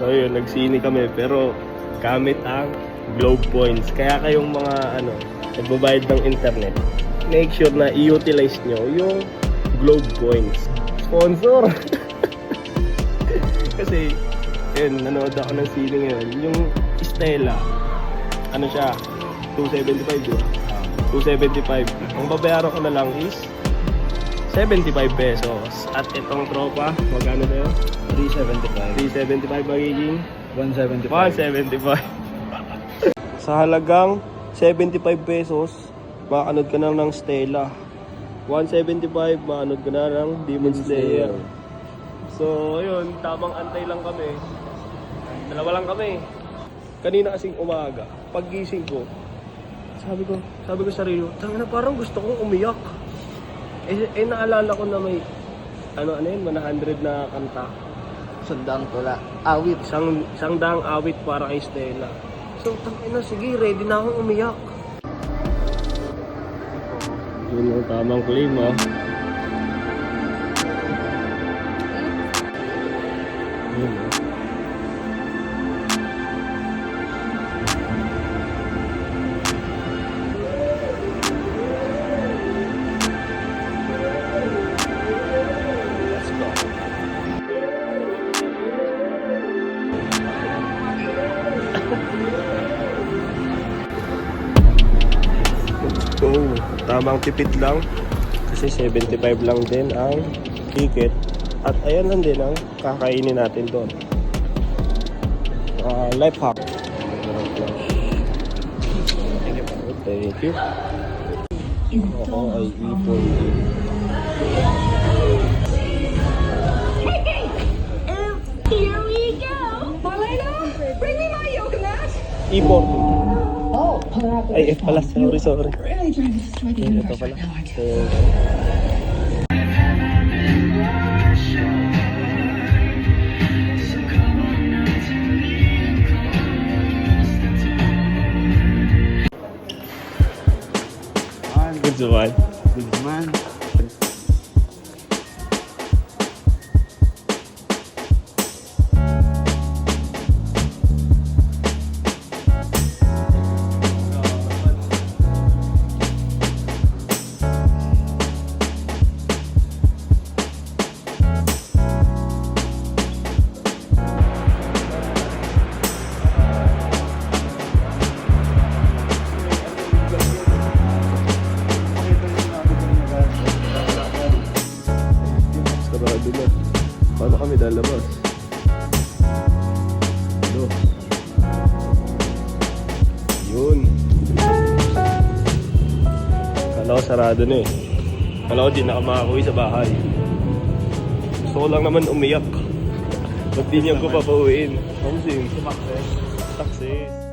So yun, nagsini kami pero gamit ang Globe Points. Kaya kayong mga nagbabayad ng internet, make sure na i-utilize nyo yung Globe Points. Sponsor! Kasi, yun, nanood ako ng sine ngayon. Yung Stella, ano siya, 275 diba? 275. Ang babayaran ko na lang is 75 pesos. At itong tropa, magkano na yun? 375. 375 magiging 175. 175. Sa halagang 75 pesos, makakanood ka na ng Stella. 175, makakanood ka na ng Demon Slayer. So, ayun, tamang antay lang kami. Dalawa lang kami. Kanina kasing umaga, paggising ko, sabi ko sa sarili ko, tanga na, parang gusto kong umiyak. Naalala ko na may, 100 na kanta. Sandang tula. Awit. Isang daang awit para kay Stella. So, tangina, sige, ready na akong umiyak. Yun yung tamang claim, ha. Yun, ha. Let's go. Tamang tipid lang kasi 75 lang din ang ticket at ayan lang din ang kakainin natin doon. Life hack. Thank you. Ako ay ipon din. Hey! Here we go! Marlena, bring me my yoga mat! Ipon. Oh, Ay, pala. Sorry. Really trying to destroy the Ito universe pala. right now, aren't you? So, good one. Big man. Sarado na. Paano kami lalabas? Ano? Yun. Kala ko sarado na eh. Kala ko di na makakauwi sa bahay. Gusto ko lang naman umiyak. Ba't di niya ko papauwiin? Homesick. Success.